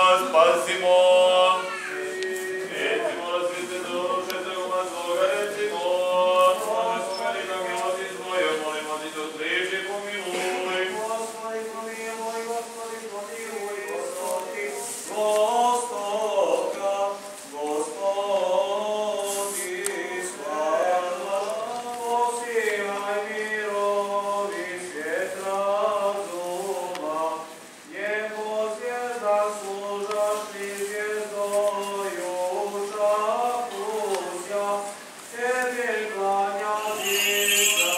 nas spasimo. Recimo, razvite duše, te uma svoga, recimo, Bože svojeg na milosti svoje, molimo ti to sliši, pomiluj. Gospodi, pomiluj, Gospodi, pomiluj, Gospodi, Gospodka, Gospodi, slava, posilaj mirovi svijet razuma, njegov zvijezda služaš mi zvijezdoju čakusja, tebi klanja dica,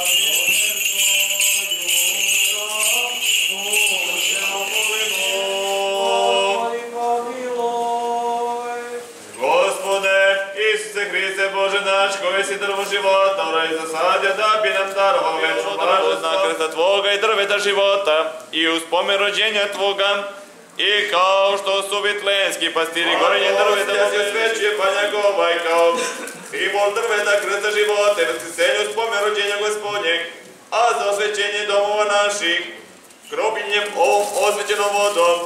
Isuse Hriste, Bože naš, koji si drvo života, u raj zasadja, da bi nam darovao večnu blažest na krsta Tvoga i drveta života, i u spomen rođenja Tvoga, i kao što su vitlenski pastiri gorenje drveta Boga svećuje pa njegova, i kao simbol drveta krsta života, i vaskrsenje u spomen rođenja Gospodnjeg, a za osvećenje domova naših, kropinjem ovom osvećenom vodom,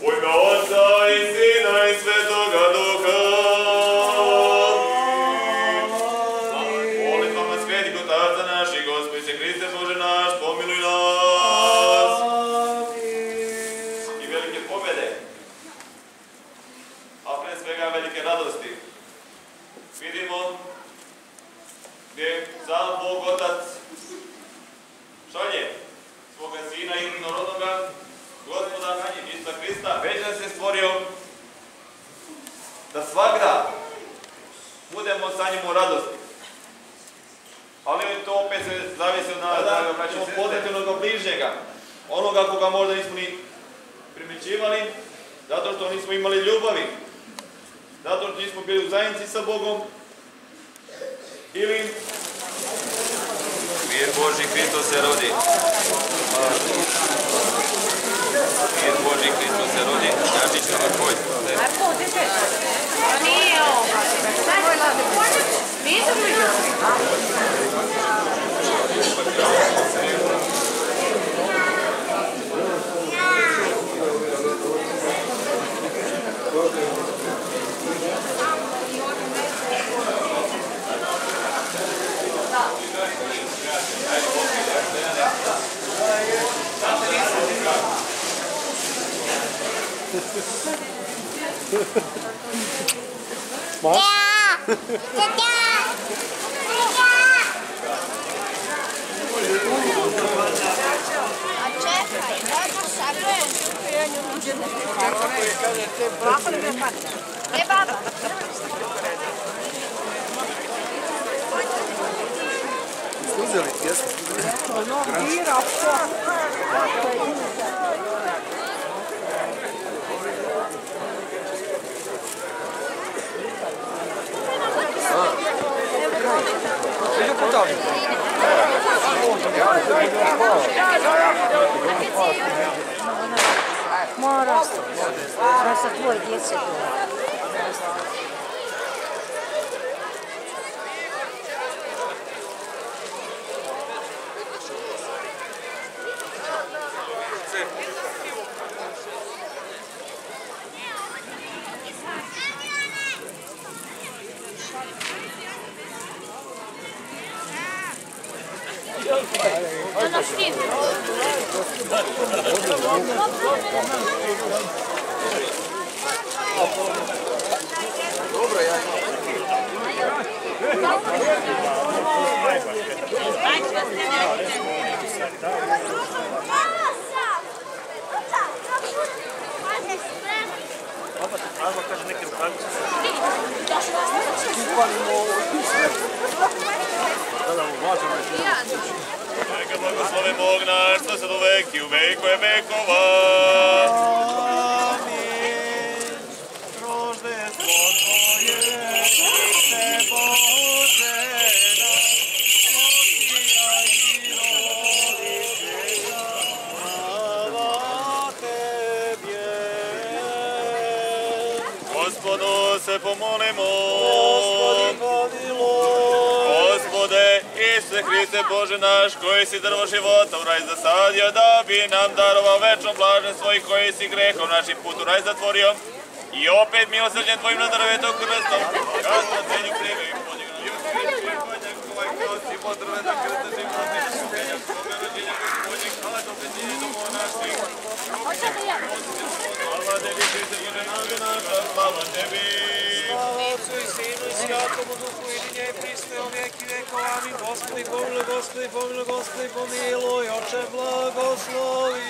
u ime Otca i Sina i Svetoga Duha. Molitvama svetih otaca naših, Gospodi se Hriste Bože naš, pomiluj nas. I velike pobjede, a pre svega velike radosti, vidimo gdje sam Bog Otac šalje svoga Sina jedinorodnoga, Gospoda Isusa Hrista, već nas je stvorio da svakda budemo sa njim u radosti. Ali to opet se zavisi od nas, da ćemo poznati onoga bližnjega, onoga koga možda nismo ni primjećivali, zato što nismo imali ljubavi, zato što nismo bili u zajednici sa Bogom, ili mir Božji Hristos se rodi. Mir Božji Hristos se rodi. Jačić na tvoj. Marko, dete. Nije ovo. Nisam vidio. Uzeli pjesmu. Mora sa tvoje djece Dobro, ja. Ajmo, kaže neke rukavice. Neka blagoslove Bog naš, što sad uvek i u veku je vekova. Amin. Roždestvo Tvoje, Hriste Bože naš, posijaj mirovi svijeta, slava Tebje. Gospodu se pomolimo. Gospodi pomiluj. Gospode, Isuse Hriste Bože naš, koji si drvo života u raj zasadio, da bi nam darovao večnu blažen svojih koji si grehom našim put u raj zatvorio, I opet milosrđen tvojim nadarovetom krstom, kad na cenju pleme i podignu. I uskreći konjak ovaj kroz i potrebe da krsta životne šukenja svome rođenja Gospodnjeg, hvala do pređenje domova naših. Hvala tebi, Hriste Bože nade naša, hvala tebi. Slava Otcu i Sinu i Svjatomu Duhu, jedinje i prisne u vijeki vijekova. Amin. Gospodi pomiluj, Gospodi pomiluj, Gospodi pomiluj, Oče blagoslovi.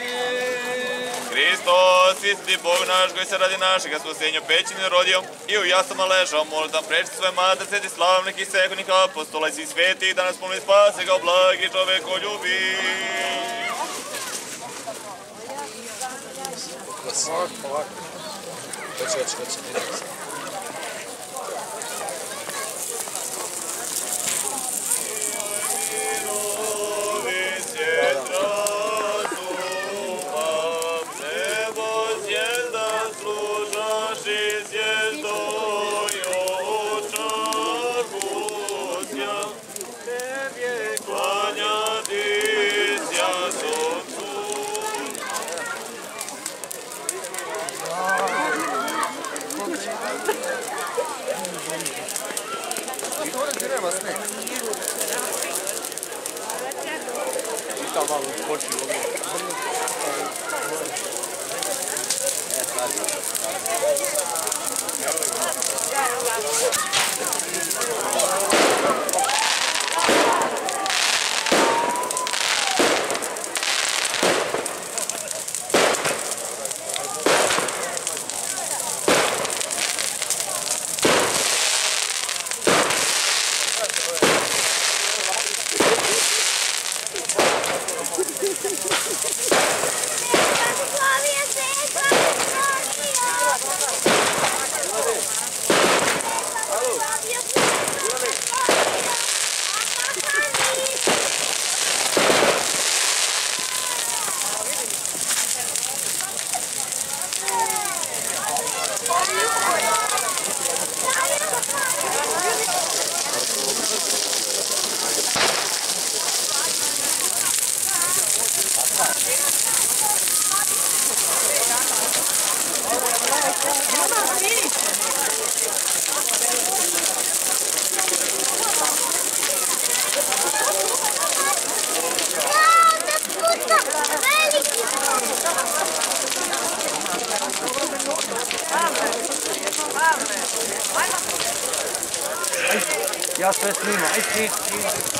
Hristos, isti Bog naš koji se radi našega spasenja pećine rodio i u jasama ležao, molim da preči svoje mate, sveti slavnih i svekonih apostola i svih svetih, da nas pomoli spase kao blagi čoveko ljubi. Ovako. Hoće. Nema sneg. Čitam malo poču Ja sve snimam, aj ti.